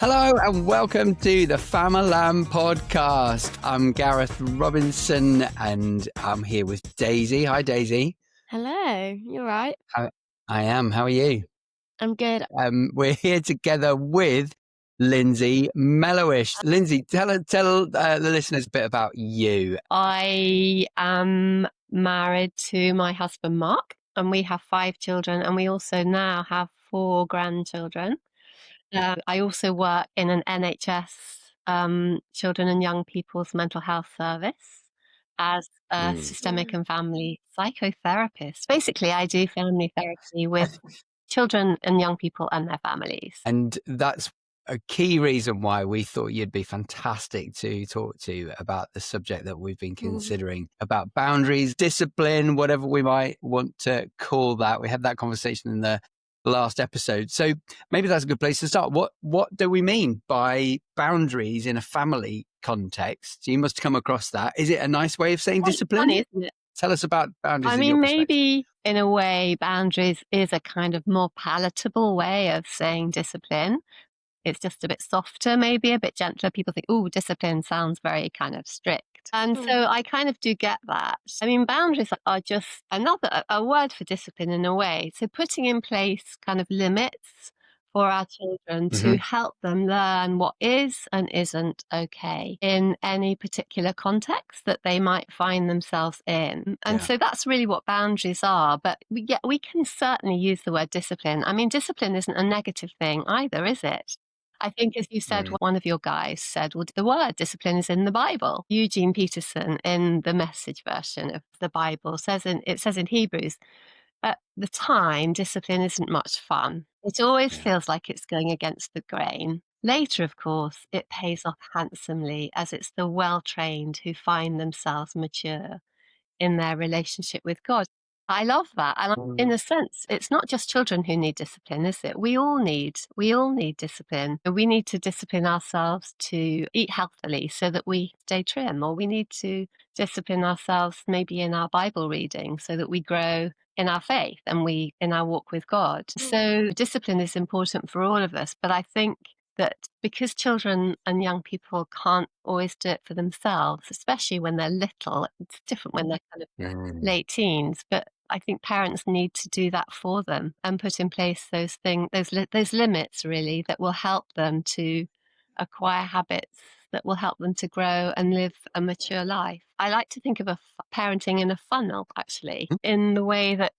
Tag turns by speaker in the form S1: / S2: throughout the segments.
S1: Hello and welcome to the Famalam podcast. I'm Gareth Robinson and I'm here with Daisy. Hi, Daisy.
S2: Hello, you all right?
S1: I am. How are you?
S2: I'm good.
S1: We're here together with Lindsay Melluish. Lindsay, tell the listeners a bit about you.
S2: I am married to my husband, Mark, and we have 5 children, and we also now have 4 grandchildren. I also work in an NHS children and young people's mental health service as a systemic and family psychotherapist. Basically, I do family therapy with children and young people and their families.
S1: And that's a key reason why we thought you'd be fantastic to talk to about the subject that we've been considering about boundaries, discipline, whatever we might want to call that. We had that conversation in the last episode. So maybe that's a good place to start. What do we mean by boundaries in a family context? You must come across that. Is it a nice way of saying discipline?
S2: Funny, isn't it?
S1: Tell us about boundaries.
S2: I mean, maybe in a way, boundaries is a kind of more palatable way of saying discipline. It's just a bit softer, maybe a bit gentler. People think, oh, discipline sounds very kind of strict. And so I kind of do get that. I mean, boundaries are just a word for discipline in a way. So putting in place kind of limits for our children to help them learn what is and isn't okay in any particular context that they might find themselves in. And so that's really what boundaries are. But we can certainly use the word discipline. I mean, discipline isn't a negative thing either, is it? I think, as you said, one of your guys said, well, the word discipline is in the Bible. Eugene Peterson, in the Message version of the Bible, says in Hebrews, at the time, discipline isn't much fun. It always feels like it's going against the grain. Later, of course, it pays off handsomely, as it's the well-trained who find themselves mature in their relationship with God. I love that. And in a sense, it's not just children who need discipline, is it? We all need discipline. We need to discipline ourselves to eat healthily so that we stay trim, or we need to discipline ourselves maybe in our Bible reading so that we grow in our faith and in our walk with God. So discipline is important for all of us, but I think that because children and young people can't always do it for themselves, especially when they're little, it's different when they're kind of late teens, but I think parents need to do that for them and put in place those limits really that will help them to acquire habits that will help them to grow and live a mature life. I like to think of parenting in a funnel, actually, in the way that,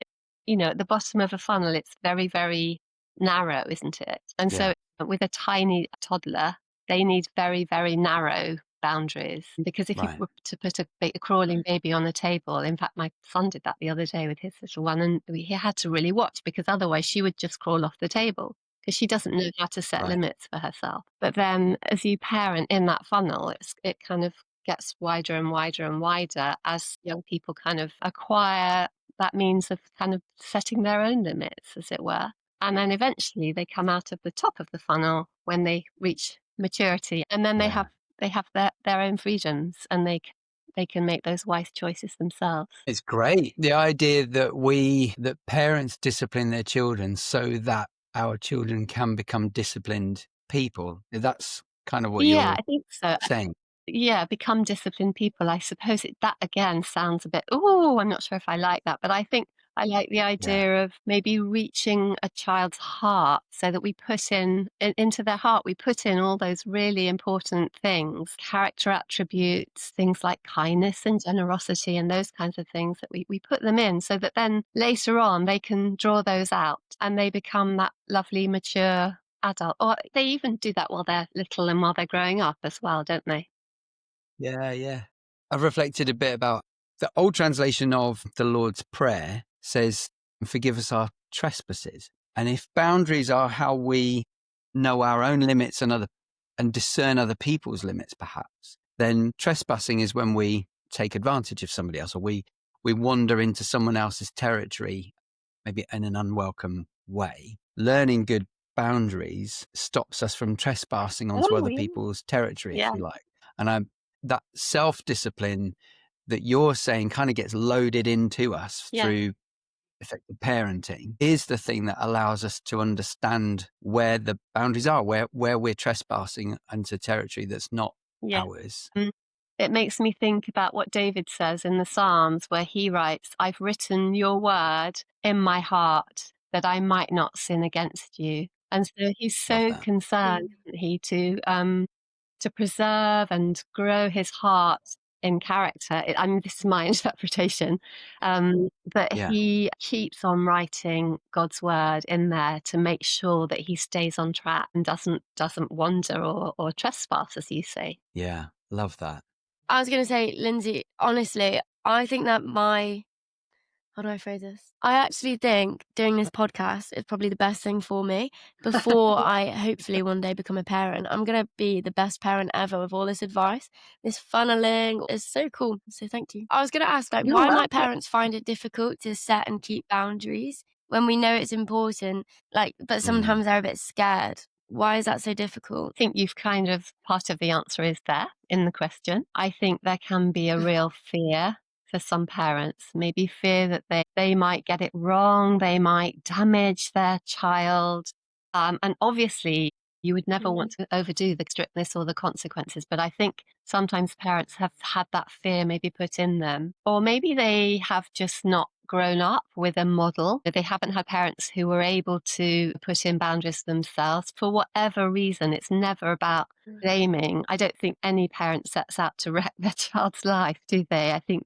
S2: at the bottom of a funnel, it's very, very narrow, isn't it? And so with a tiny toddler, they need very, very narrow boundaries, because if you were to put a crawling baby on the table, in fact, my son did that the other day with his little one, and he had to really watch, because otherwise she would just crawl off the table, because she doesn't know how to set limits for herself. But then as you parent in that funnel, it kind of gets wider and wider and wider as young people kind of acquire that means of kind of setting their own limits, as it were. And then eventually they come out of the top of the funnel when they reach maturity, and then they have their own freedoms, and they can make those wise choices themselves.
S1: It's great. The idea that parents discipline their children so that our children can become disciplined people. That's kind of what you're
S2: I think so.
S1: saying.
S2: Yeah, become disciplined people. I suppose that again sounds a bit, I'm not sure if I like that, but I think I like the idea of maybe reaching a child's heart, so that we put into their heart, we put in all those really important things, character attributes, things like kindness and generosity and those kinds of things, that we put them in, so that then later on they can draw those out and they become that lovely, mature adult. Or they even do that while they're little and while they're growing up as well, don't they?
S1: Yeah. I've reflected a bit about the old translation of the Lord's Prayer says, forgive us our trespasses. And if boundaries are how we know our own limits and discern other people's limits, perhaps, then trespassing is when we take advantage of somebody else, or we wander into someone else's territory, maybe in an unwelcome way. Learning good boundaries stops us from trespassing onto other people's territory, if you like. And that self-discipline that you're saying kind of gets loaded into us through effective parenting is the thing that allows us to understand where the boundaries are, where we're trespassing into territory that's not
S2: Yeah.
S1: ours.
S2: It makes me think about what David says in the Psalms, where he writes, I've written your word in my heart that I might not sin against you. And so he's
S1: Love
S2: so
S1: that.
S2: concerned, isn't he, to preserve and grow his heart in character. I mean, this is my interpretation, but
S1: Yeah.
S2: he keeps on writing God's word in there to make sure that he stays on track and doesn't wander or trespass, as you say.
S1: Yeah. Love that.
S3: I was going to say, Lindsay, honestly, I think that how do I phrase this? I actually think doing this podcast is probably the best thing for me before I hopefully one day become a parent. I'm going to be the best parent ever with all this advice. This funneling is so cool. So thank you. I was going to ask,
S2: You're
S3: why
S2: welcome.
S3: might parents find it difficult to set and keep boundaries when we know it's important, but sometimes they're a bit scared? Why is that so difficult?
S2: I think you've kind of, part of the answer is there in the question. I think there can be a real fear for some parents, maybe fear that they might get it wrong, they might damage their child. And obviously, you would never want to overdo the strictness or the consequences. But I think sometimes parents have had that fear maybe put in them, or maybe they have just not grown up with a model. They haven't had parents who were able to put in boundaries themselves for whatever reason. It's never about blaming. I don't think any parent sets out to wreck their child's life, do they? I think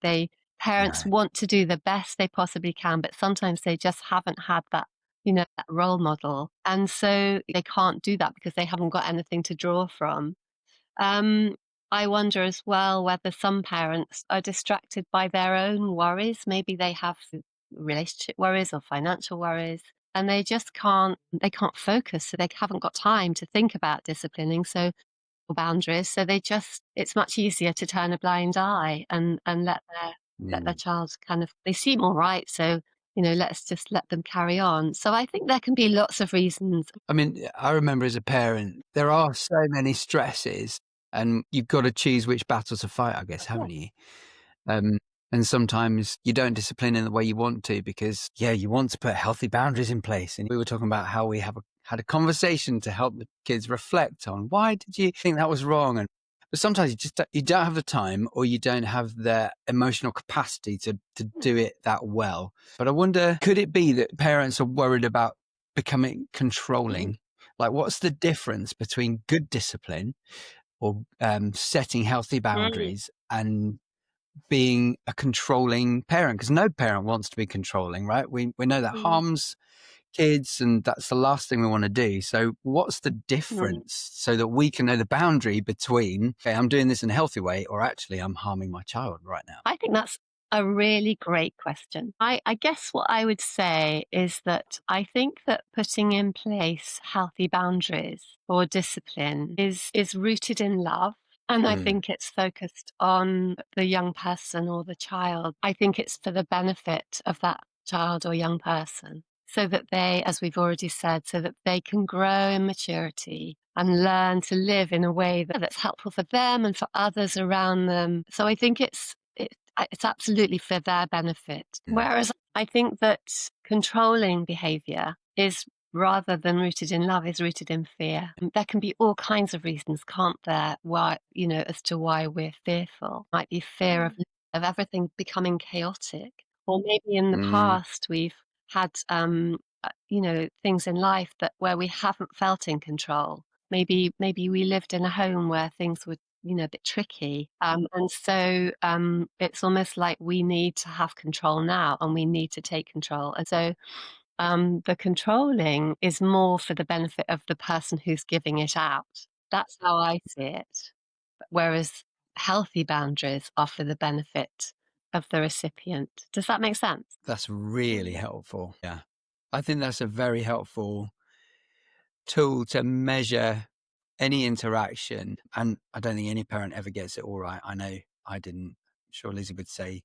S2: parents
S1: No.
S2: want to do the best they possibly can, but sometimes they just haven't had that, that role model. And so they can't do that because they haven't got anything to draw from. I wonder as well whether some parents are distracted by their own worries. Maybe they have relationship worries or financial worries, and they can't focus, so they haven't got time to think about disciplining. So or boundaries. So it's much easier to turn a blind eye and let their child they seem all right. So, let's just let them carry on. So I think there can be lots of reasons.
S1: I mean, I remember as a parent, there are so many stresses and you've got to choose which battle to fight, I guess, haven't you? And sometimes you don't discipline in the way you want to because, you want to put healthy boundaries in place. And we were talking about how we had a conversation to help the kids reflect on why did you think that was wrong? But sometimes you don't have the time or you don't have the emotional capacity to do it that well. But I wonder, could it be that parents are worried about becoming controlling? Like, what's the difference between good discipline or setting healthy boundaries and being a controlling parent? Because no parent wants to be controlling, right? We know that harms kids and that's the last thing we want to do. So what's the difference so that we can know the boundary between, okay, I'm doing this in a healthy way or actually I'm harming my child right now?
S2: I think that's a really great question. I guess what I would say is that I think that putting in place healthy boundaries or discipline is rooted in love. And I think it's focused on the young person or the child. I think it's for the benefit of that child or young person so that they, as we've already said, so that they can grow in maturity and learn to live in a way that's helpful for them and for others around them. So I think it's absolutely for their benefit. Whereas I think that controlling behavior is rather than rooted in love is rooted in fear. There can be all kinds of reasons, can't there? Why, as to why we're fearful. Might be fear of everything becoming chaotic. Or maybe in the past we've had things in life where we haven't felt in control. Maybe we lived in a home where things were a bit tricky. And so it's almost like we need to have control now and we need to take control. And so the controlling is more for the benefit of the person who's giving it out. That's how I see it. Whereas healthy boundaries are for the benefit of the recipient. Does that make sense?
S1: That's really helpful. Yeah. I think that's a very helpful tool to measure any interaction. And I don't think any parent ever gets it all right. I know I didn't. I'm sure Lizzy would say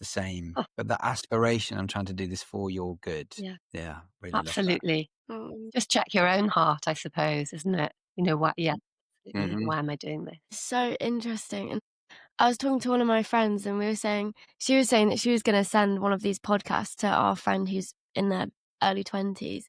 S1: the same. But the aspiration, I'm trying to do this for your good.
S2: Yeah.
S1: Really love that.
S2: Absolutely. Just check your own heart, I suppose, isn't it? What? Yeah. Absolutely. Why am I doing this?
S3: So interesting. And I was talking to one of my friends and she was saying that she was going to send one of these podcasts to our friend who's in their early 20s.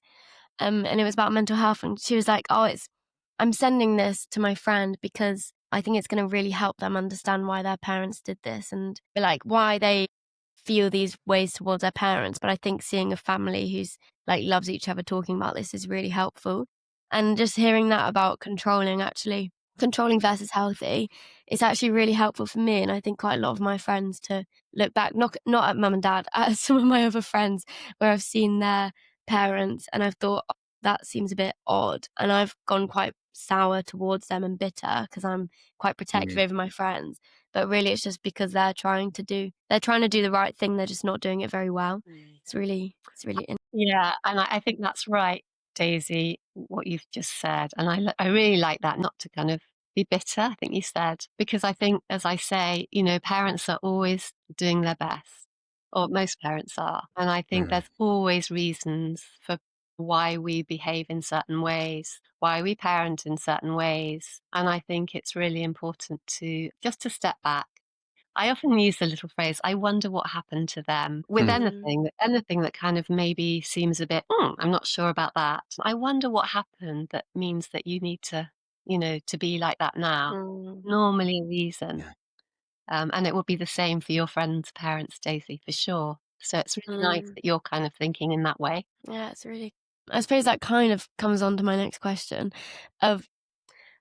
S3: And it was about mental health. And she was like, I'm sending this to my friend because I think it's going to really help them understand why their parents did this and like why they feel these ways towards their parents. But I think seeing a family who's like loves each other talking about this is really helpful. And just hearing that about controlling versus healthy, it's actually really helpful for me. And I think quite a lot of my friends to look back, not at mum and dad, at some of my other friends where I've seen their parents and I've thought, "Oh, that seems a bit odd." And I've gone quite sour towards them and bitter because I'm quite protective over my friends. But really it's just because they're trying to do the right thing. They're just not doing it very well. It's really
S2: Yeah, and I think that's right, Daisy, what you've just said. And I really like that, not to kind of be bitter, I think you said, because I think, as I say, parents are always doing their best, or most parents are. And I think there's always reasons for why we behave in certain ways, why we parent in certain ways. And I think it's really important to step back. I often use the little phrase, I wonder what happened to them with anything that kind of maybe seems a bit, I'm not sure about that. I wonder what happened that means that you need to, to be like that now. Normally a reason.
S1: Yeah.
S2: And it will be the same for your friends' parents, Daisy, for sure. So it's really nice that you're kind of thinking in that way.
S3: Yeah, it's really. I suppose that kind of comes on to my next question of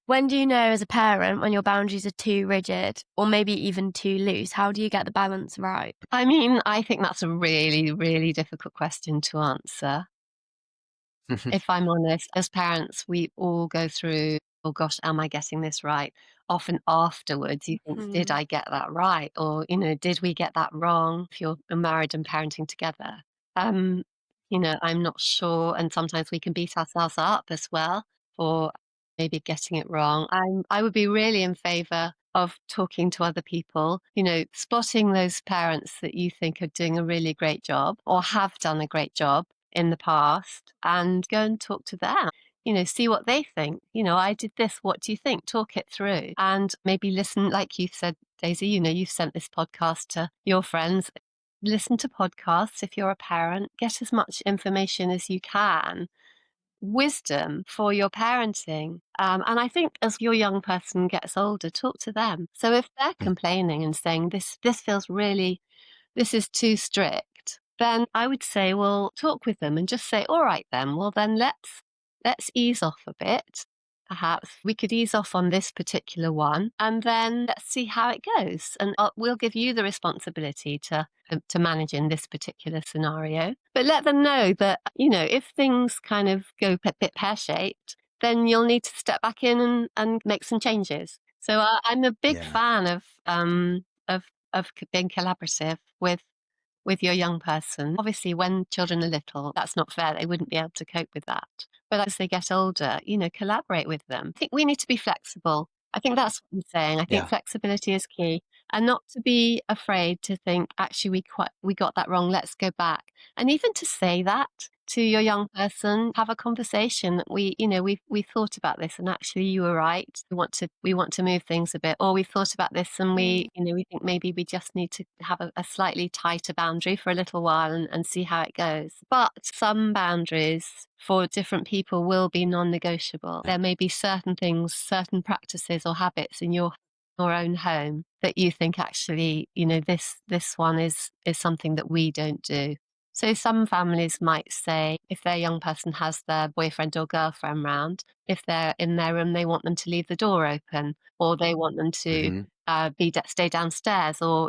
S3: when do you know as a parent when your boundaries are too rigid or maybe even too loose? How do you get the balance right?
S2: I mean, I think that's a really, really difficult question to answer. If I'm honest, as parents, we all go through, oh gosh, am I getting this right? Often afterwards, you think, did I get that right? Or, did we get that wrong? If you're married and parenting together, um, I'm not sure. And sometimes we can beat ourselves up as well for maybe getting it wrong. I would be really in favor of talking to other people, spotting those parents that you think are doing a really great job or have done a great job in the past and go and talk to them. See what they think. I did this. What do you think? Talk it through and maybe listen. Like you said, Daisy, you've sent this podcast to your friends. Listen to podcasts if you're a parent. Get as much information as you can. Wisdom for your parenting. And I think as your young person gets older, talk to them. So if they're complaining and saying this feels really, this is too strict, then I would say, well, talk with them and just say, all right, then, well, then let's ease off a bit. Perhaps we could ease off on this particular one and then let's see how it goes. And we'll give you the responsibility to manage in this particular scenario. But let them know that, if things kind of go a bit pear-shaped, then you'll need to step back in and make some changes. So I'm a big fan of being collaborative with your young person. Obviously, when children are little, that's not fair. They wouldn't be able to cope with that. But as they get older, collaborate with them. I think we need to be flexible. I think that's what I'm saying. I think flexibility is key and not to be afraid to think, actually, we got that wrong. Let's go back. And even to say that to your young person, have a conversation that we thought about this and actually you were right. We want to move things a bit, or we've thought about this and we think maybe we just need to have a slightly tighter boundary for a little while and see how it goes. But some boundaries for different people will be non-negotiable. There may be certain things, certain practices or habits in your own home that you think actually, this one is something that we don't do. So some families might say if their young person has their boyfriend or girlfriend round, if they're in their room, they want them to leave the door open, or they want them to stay downstairs, or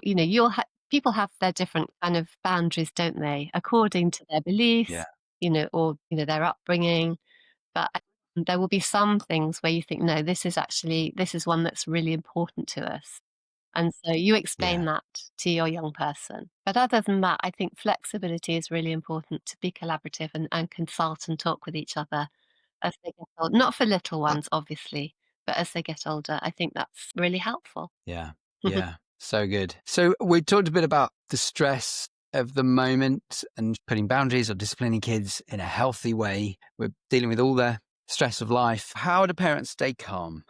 S2: people have their different kind of boundaries, don't they, according to their beliefs, or their upbringing. But there will be some things where you think, no, this is one that's really important to us. And so you explain that to your young person. But other than that, I think flexibility is really important, to be collaborative and consult and talk with each other as they get older. Not for little ones, obviously, but as they get older, I think that's really helpful.
S1: Yeah. Yeah. So good. So we talked a bit about the stress of the moment and putting boundaries or disciplining kids in a healthy way. We're dealing with all the stress of life. How do parents stay calm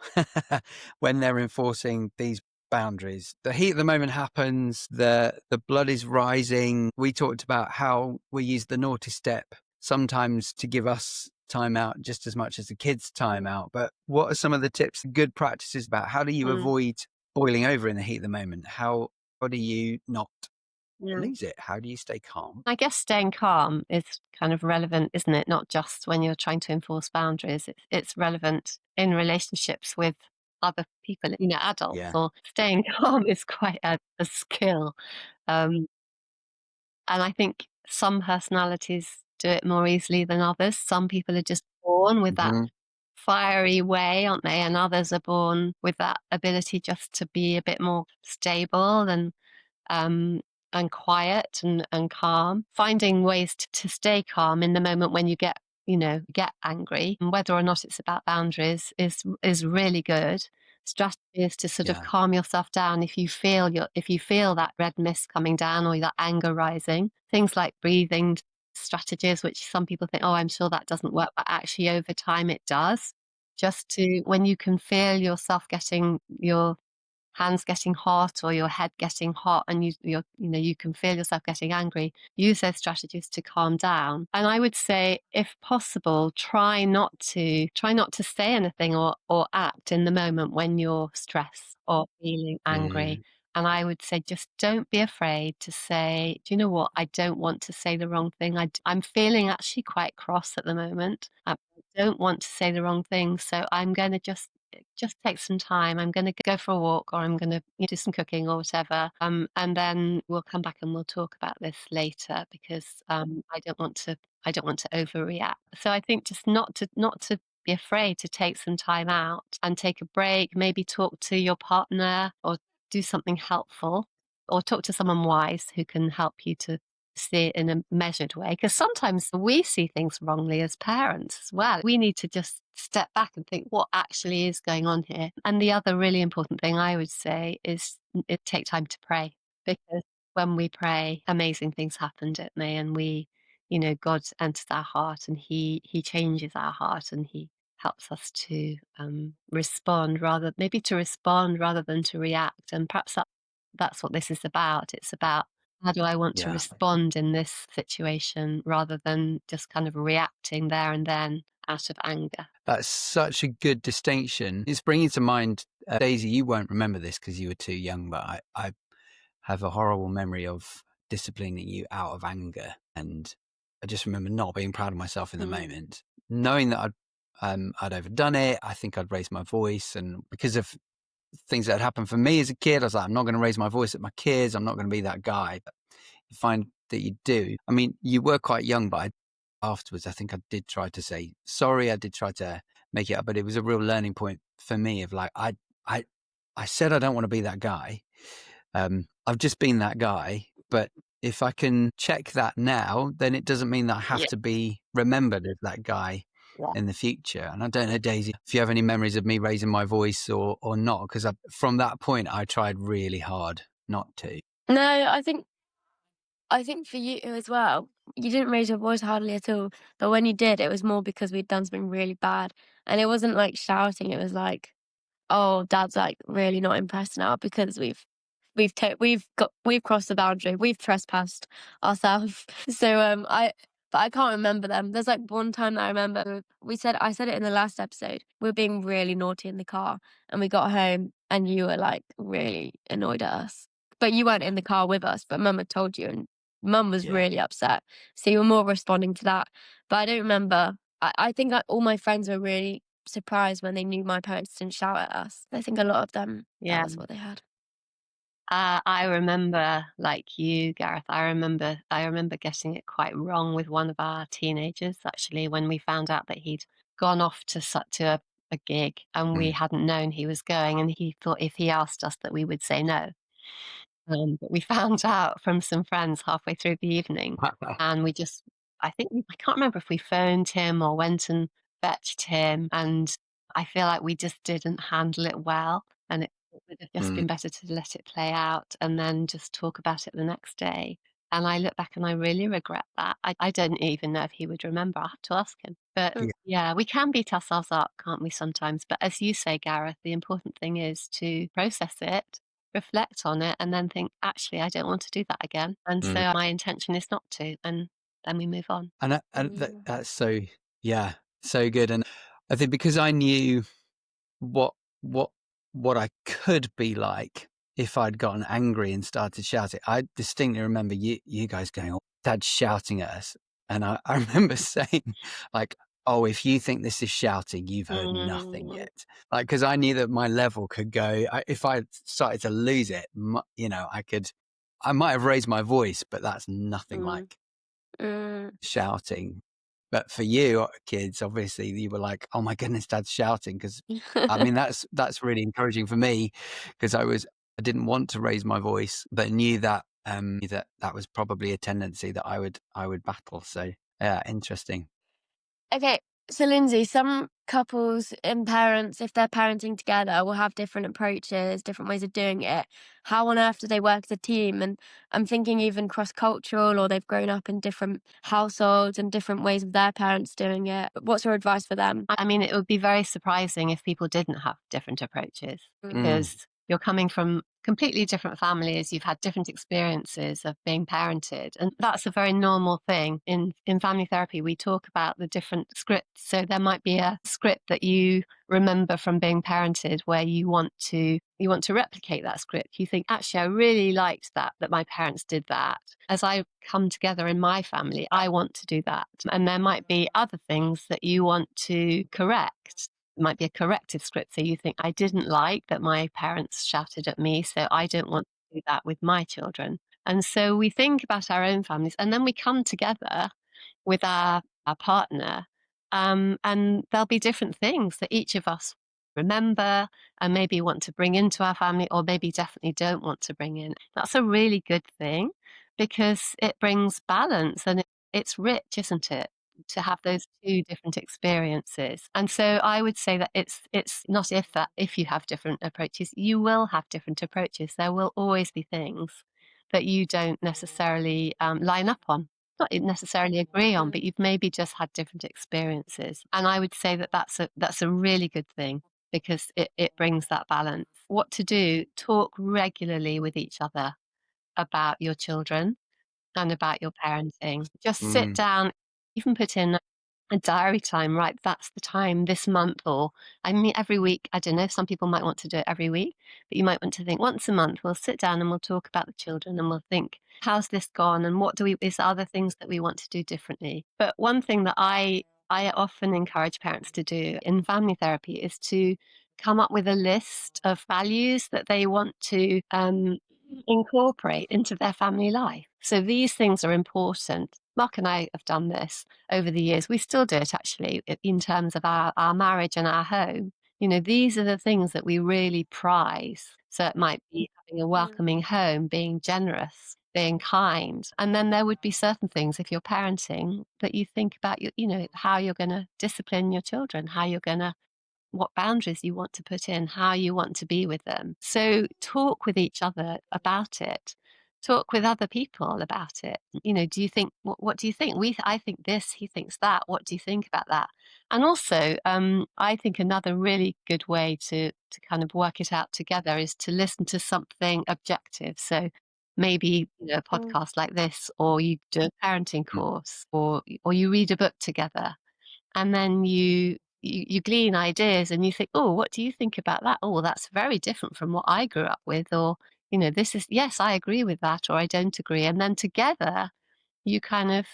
S1: when they're enforcing these boundaries. The heat at the moment happens, the blood is rising. We talked about how we use the naughty step sometimes to give us time out just as much as the kids time out. But what are some of the tips, good practices about how do you avoid boiling over in the heat at the moment? How do you not lose it? How do you stay calm?
S2: I guess staying calm is kind of relevant, isn't it? Not just when you're trying to enforce boundaries. It's relevant in relationships with other people, adults.
S1: Yeah.
S2: Or staying calm is quite a skill. And I think some personalities do it more easily than others. Some people are just born with that fiery way, aren't they? And others are born with that ability just to be a bit more stable um, and quiet and calm. Finding ways to stay calm in the moment when you get angry, and whether or not it's about boundaries is really good. Strategy is to sort of calm yourself down if you feel that red mist coming down or that anger rising. Things like breathing strategies, which some people think, oh, I'm sure that doesn't work, but actually over time it does. Just to, when you can feel yourself getting your hands getting hot or your head getting hot and you can feel yourself getting angry, use those strategies to calm down. And I would say, if possible, try not to say anything or act in the moment when you're stressed or feeling angry. And I would say, just don't be afraid to say, do you know what? I don't want to say the wrong thing. I'm feeling actually quite cross at the moment. I don't want to say the wrong thing. So I'm going to just take some time. I'm going to go for a walk, or I'm going to do some cooking or whatever. And then we'll come back and we'll talk about this later, because I don't want to overreact. So I think just not to be afraid to take some time out and take a break, maybe talk to your partner or do something helpful, or talk to someone wise who can help you to see it in a measured way. Because sometimes we see things wrongly as parents as well. We need to just step back and think, what actually is going on here? And the other really important thing I would say is take time to pray, because when we pray, amazing things happen, don't they? And God enters our heart, and he changes our heart, and he helps us to respond rather than to react. And perhaps that's what this is about. It's about, how do I want to respond in this situation rather than just kind of reacting there and then out of anger.
S1: That's such a good distinction. It's bringing to mind, Daisy, you won't remember this because you were too young, but I have a horrible memory of disciplining you out of anger. And I just remember not being proud of myself in the moment, knowing that I'd overdone it. I think I'd raised my voice, and because of things that had happened for me as a kid, I was like, I'm not going to raise my voice at my kids. I'm not going to be that guy. But you find that you do. I mean, you were quite young, but afterwards, I think I did try to say sorry. I did try to make it up, but it was a real learning point for me of like, I said I don't want to be that guy. I've just been that guy, but if I can check that now, then it doesn't mean that I have to be remembered as that guy in the future. And I don't know, Daisy, if you have any memories of me raising my voice or not, because from that point, I tried really hard not to.
S3: No, I think for you as well, you didn't raise your voice hardly at all. But when you did, it was more because we'd done something really bad. And it wasn't like shouting. It was like, oh, Dad's like really not impressed now because we've crossed the boundary. We've trespassed ourselves. So but I can't remember them. There's like one time that I remember I said it in the last episode. We were being really naughty in the car, and we got home and you were like really annoyed at us. But you weren't in the car with us, but Mum had told you, and Mum was really upset. So you were more responding to that. But I don't remember. I think all my friends were really surprised when they knew my parents didn't shout at us. I think a lot of them, that was what they had.
S2: I remember, like you, Gareth, I remember getting it quite wrong with one of our teenagers, actually, when we found out that he'd gone off to a gig and we hadn't known he was going, and he thought if he asked us that we would say no. But we found out from some friends halfway through the evening, and I can't remember if we phoned him or went and fetched him, and I feel like we just didn't handle it well, and it would have just been better to let it play out and then just talk about it the next day. And I look back and I really regret that. I don't even know if he would remember. I'll have to ask him. But yeah, we can beat ourselves up, can't we, sometimes? But as you say, Gareth, the important thing is to process it reflect on it and then think, actually, I don't want to do that again. And so my intention is not to. And then we move on.
S1: That's so, yeah, so good. And I think because I knew what what I could be like if I'd gotten angry and started shouting, I distinctly remember you guys going, "Oh, Dad's shouting at us," and I remember saying, like, "Oh, if you think this is shouting, you've heard nothing yet." Like, because I knew that my level could go. If I started to lose it, I might have raised my voice, but that's nothing like shouting. But for you kids, obviously you were like, "Oh my goodness, Dad's shouting." Because I mean, that's really encouraging for me, because I didn't want to raise my voice, but knew that that was probably a tendency that I would battle. So yeah, interesting.
S3: Okay, so Lindsay, some couples and parents, if they're parenting together, will have different approaches, different ways of doing it. How on earth do they work as a team? And I'm thinking even cross-cultural, or they've grown up in different households and different ways of their parents doing it. What's your advice for them?
S2: I mean, it would be very surprising if people didn't have different approaches, because you're coming from completely different families. You've had different experiences of being parented. And that's a very normal thing. In family therapy, we talk about the different scripts. So there might be a script that you remember from being parented where you want to replicate that script. You think, actually, I really liked that my parents did that. As I come together in my family, I want to do that. And there might be other things that you want to correct. It might be a corrective script. So you think, I didn't like that my parents shouted at me, so I don't want to do that with my children. And so we think about our own families, and then we come together with our partner, and there'll be different things that each of us remember and maybe want to bring into our family, or maybe definitely don't want to bring in. That's a really good thing, because it brings balance, and it's rich, isn't it? To have those two different experiences. And so I would say that it's not if you have different approaches, you will have different approaches. There will always be things that you don't necessarily line up on, not necessarily agree on, but you've maybe just had different experiences. And I would say that that's a really good thing, because it brings that balance. What to do: talk regularly with each other about your children and about your parenting. Just sit down, even put in a diary time, right? That's the time this month, or I mean, every week. I don't know. Some people might want to do it every week, but you might want to think once a month. We'll sit down and we'll talk about the children, and we'll think, how's this gone? And is there other things that we want to do differently? But one thing that I often encourage parents to do in family therapy is to come up with a list of values that they want to incorporate into their family life. So these things are important. Mark and I have done this over the years. We still do it, actually, in terms of our marriage and our home. You know, these are the things that we really prize. So it might be having a welcoming home, being generous, being kind. And then there would be certain things, if you're parenting, that you think about, how you're going to discipline your children, what boundaries you want to put in, how you want to be with them. So talk with each other about it. Talk with other people about it. Do you think, what do you think? I think this, he thinks that. What do you think about that? And also, I think another really good way to kind of work it out together is to listen to something objective. So maybe a podcast like this, or you do a parenting course, or you read a book together, and then you glean ideas, and you think, oh, what do you think about that? Oh, well, that's very different from what I grew up with. Or, this is, yes, I agree with that, or I don't agree. And then together you come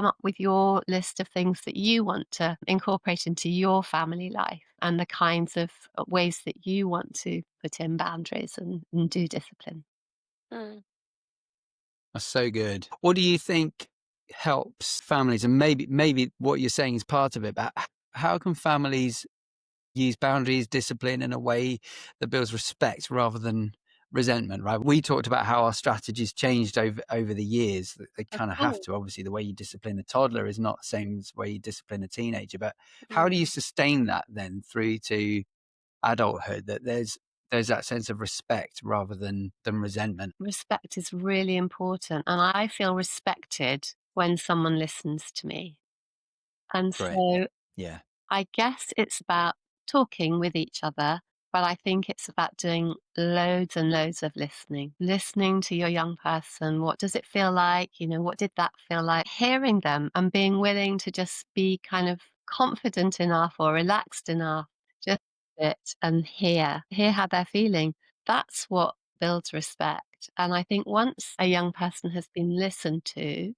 S2: up with your list of things that you want to incorporate into your family life, and the kinds of ways that you want to put in boundaries and do discipline.
S1: That's so good. What do you think helps families? And maybe what you're saying is part of it, but how can families use boundaries, discipline in a way that builds respect rather than resentment, right? We talked about how our strategies changed over the years. They kind of have to. Obviously, the way you discipline a toddler is not the same as the way you discipline a teenager. But how do you sustain that then through to adulthood, that there's that sense of respect rather than resentment?
S2: Respect is really important, and I feel respected when someone listens to me. And
S1: Great.
S2: so
S1: Yeah.
S2: I guess it's about talking with each other But I think it's about doing loads and loads of listening to your young person. What does it feel like? What did that feel like? Hearing them and being willing to just be kind of confident enough or relaxed enough, just sit and hear how they're feeling. That's what builds respect. And I think once a young person has been listened to,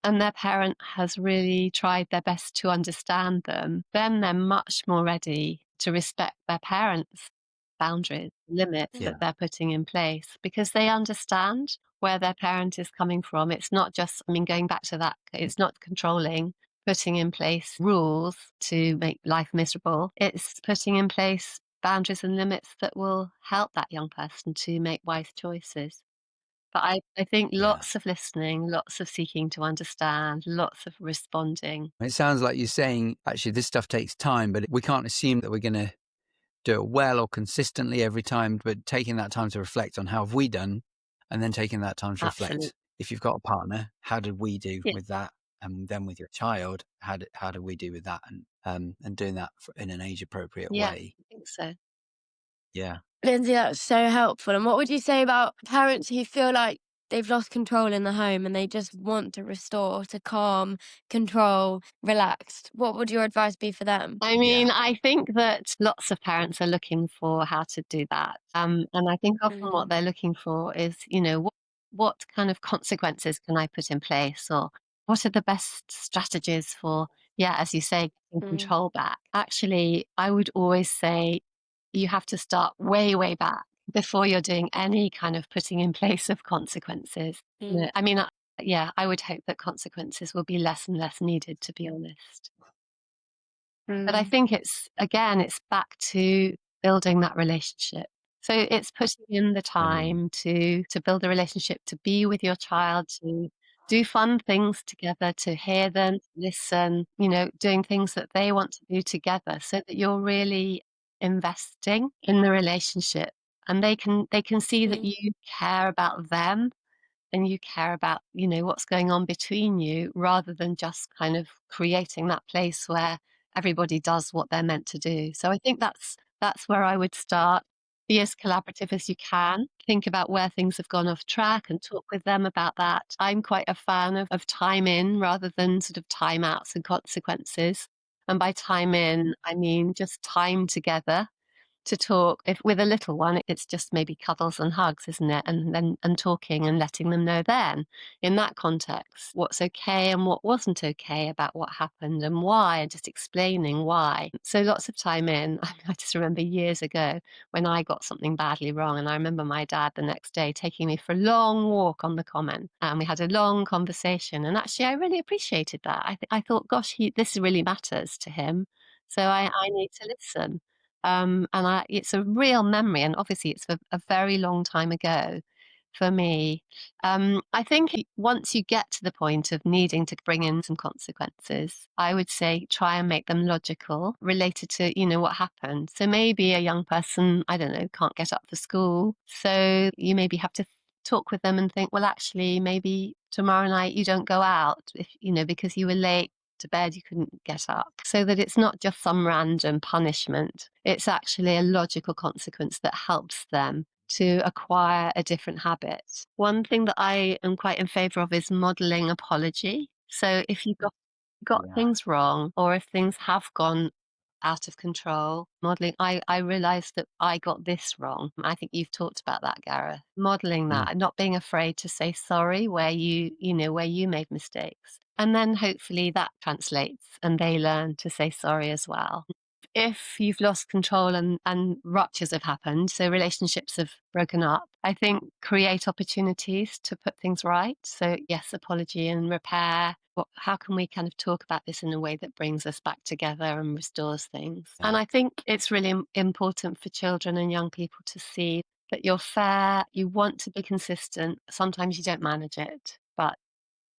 S2: and their parent has really tried their best to understand them, then they're much more ready to respect their parents' boundaries, limits
S1: Yeah.
S2: that they're putting in place, because they understand where their parent is coming from. It's not just, going back to that, it's not controlling, putting in place rules to make life miserable. It's putting in place boundaries and limits that will help that young person to make wise choices. But I think
S1: Yeah.
S2: lots of listening, lots of seeking to understand, lots of responding.
S1: It sounds like you're saying, actually, this stuff takes time, but we can't assume that we're going to do it well or consistently every time, but taking that time to reflect on how have we done, and then taking that time to
S2: Absolutely.
S1: reflect, if you've got a partner, how did we do
S2: Yeah.
S1: with that? And then with your child, how do we do with that? And doing that in an age appropriate
S2: Yeah,
S1: way.
S2: I think so.
S1: Yeah.
S3: Lindsay, that's so helpful. And what would you say about parents who feel like they've lost control in the home and they just want to restore to calm, control, relaxed? What would your advice be for them?
S2: I think that lots of parents are looking for how to do that. And I think often what they're looking for is, what kind of consequences can I put in place? Or what are the best strategies for, yeah, as you say, getting control back? Actually, I would always say you have to start way, way back before you're doing any kind of putting in place of consequences. Yeah, I would hope that consequences will be less and less needed, to be honest. But I think it's back to building that relationship. So it's putting in the time to build a relationship, to be with your child, to do fun things together, to hear them, to listen, doing things that they want to do together, so that you're really investing in the relationship, and they can see that you care about them and you care about, what's going on between you, rather than just kind of creating that place where everybody does what they're meant to do. So I think that's where I would start. Be as collaborative as you can. Think about where things have gone off track and talk with them about that. I'm quite a fan of time in rather than sort of time outs and consequences. And by time in, I mean just time together to talk. If with a little one, it's just maybe cuddles and hugs, isn't it? And talking and letting them know then, in that context, what's okay and what wasn't okay about what happened and why, and just explaining why. So lots of time in. I just remember years ago when I got something badly wrong, and I remember my dad the next day taking me for a long walk on the common, and we had a long conversation. And actually, I really appreciated that. I thought, gosh, this really matters to him. So I need to listen. It's a real memory, and obviously it's a very long time ago for me. I think once you get to the point of needing to bring in some consequences, I would say try and make them logical, related to, what happened. So maybe a young person, I don't know, can't get up for school. So you maybe have to talk with them and think, well, actually, maybe tomorrow night you don't go out if, because you were late to bed, you couldn't get up. So that it's not just some random punishment. It's actually a logical consequence that helps them to acquire a different habit. One thing that I am quite in favour of is modelling apology. So if you've got things wrong, or if things have gone out of control, modeling, I realized that I got this wrong. I think you've talked about that, Gareth. Modeling that, and not being afraid to say sorry where where you made mistakes. And then hopefully that translates and they learn to say sorry as well. If you've lost control and ruptures have happened, so relationships have broken up, I think create opportunities to put things right. So yes, apology and repair. How can we kind of talk about this in a way that brings us back together and restores things?
S1: Yeah.
S2: And I think it's really important for children and young people to see that you're fair, you want to be consistent. Sometimes you don't manage it, but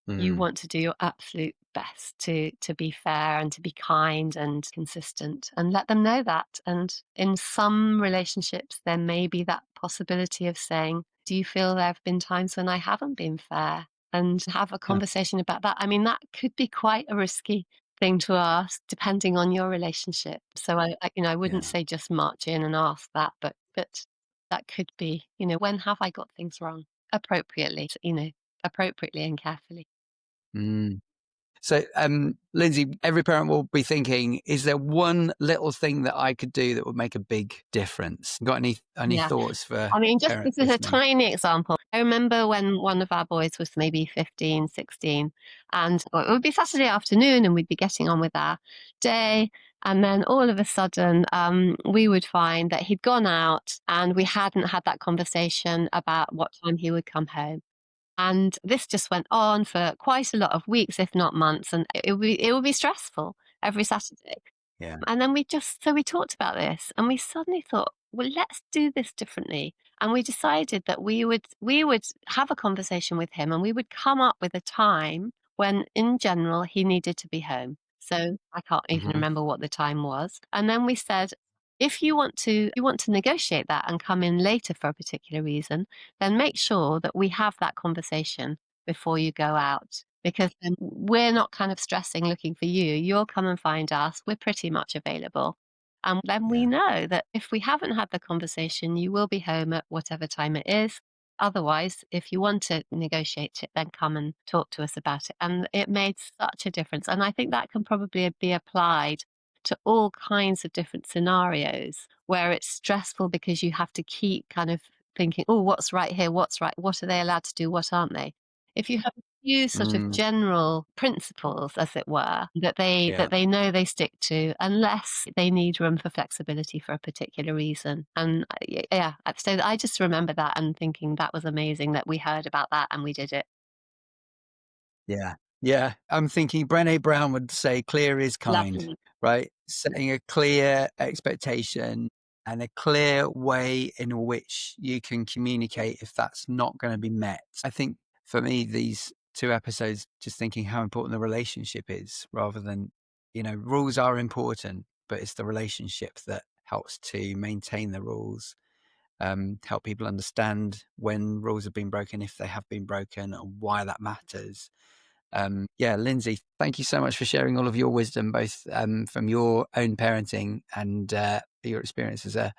S2: you want to do your absolute best to be fair and to be kind and consistent, and let them know that. And in some relationships, there may be that possibility of saying, do you feel there have been times when I haven't been fair? And have a conversation about that. That could be quite a risky thing to ask, depending on your relationship. So I wouldn't
S1: Yeah.
S2: say just march in and ask that, but that could be, when have I got things wrong? Appropriately, appropriately and carefully.
S1: Mm. So, Lindsay, every parent will be thinking, is there one little thing that I could do that would make a big difference? Got any
S2: Yeah.
S1: thoughts for
S2: I mean, just
S1: parents
S2: this is a
S1: listening?
S2: tiny example. I remember when one of our boys was maybe 15, 16, and it would be Saturday afternoon and we'd be getting on with our day. And then all of a sudden, we would find that he'd gone out and we hadn't had that conversation about what time he would come home. And this just went on for quite a lot of weeks, if not months. And it would be stressful every Saturday.
S1: Yeah.
S2: And then we talked about this and we suddenly thought, well, let's do this differently. And we decided that we would have a conversation with him and we would come up with a time when in general he needed to be home. So I can't even
S1: Hmm.
S2: remember what the time was. And then we said, if you want to negotiate that and come in later for a particular reason, then make sure that we have that conversation before you go out. Because then we're not kind of stressing looking for you. You'll come and find us. We're pretty much available. And then we
S1: Yeah.
S2: know that if we haven't had the conversation, you will be home at whatever time it is. Otherwise, if you want to negotiate it, then come and talk to us about it. And it made such a difference. And I think that can probably be applied to all kinds of different scenarios where it's stressful because you have to keep kind of thinking, oh, what's right here? What's right? What are they allowed to do? What aren't they? If you have a few sort of
S1: Mm.
S2: general principles, as it were, that they
S1: Yeah.
S2: that they know they stick to, unless they need room for flexibility for a particular reason. And yeah, so I just remember that and thinking that was amazing that we heard about that and we did it.
S1: Yeah. Yeah. I'm thinking Brené Brown would say clear is kind,
S2: Lovely.
S1: right? Setting a clear expectation and a clear way in which you can communicate if that's not going to be met. I think for me, these 2 episodes, just thinking how important the relationship is rather than, rules are important, but it's the relationship that helps to maintain the rules. Help people understand when rules have been broken, if they have been broken, and why that matters. Lindsay, thank you so much for sharing all of your wisdom, both from your own parenting and your experience as a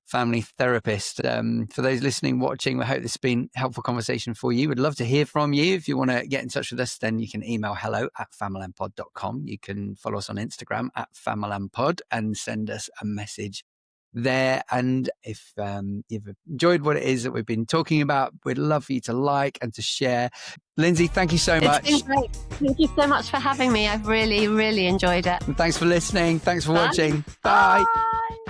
S1: family therapist. For those listening, watching, I hope this has been a helpful conversation for you. We'd love to hear from you. If you want to get in touch with us, then you can email hello@famalampod.com. You can follow us on Instagram @famalampod and send us a message there. And if you've enjoyed what it is that we've been talking about, we'd love for you to like and to share. Lindsay, thank you so much.
S2: It's been great. Thank you so much for having me. I've really, really enjoyed it.
S1: And thanks for listening. Thanks for
S2: Bye.
S1: watching. Bye.
S2: Bye.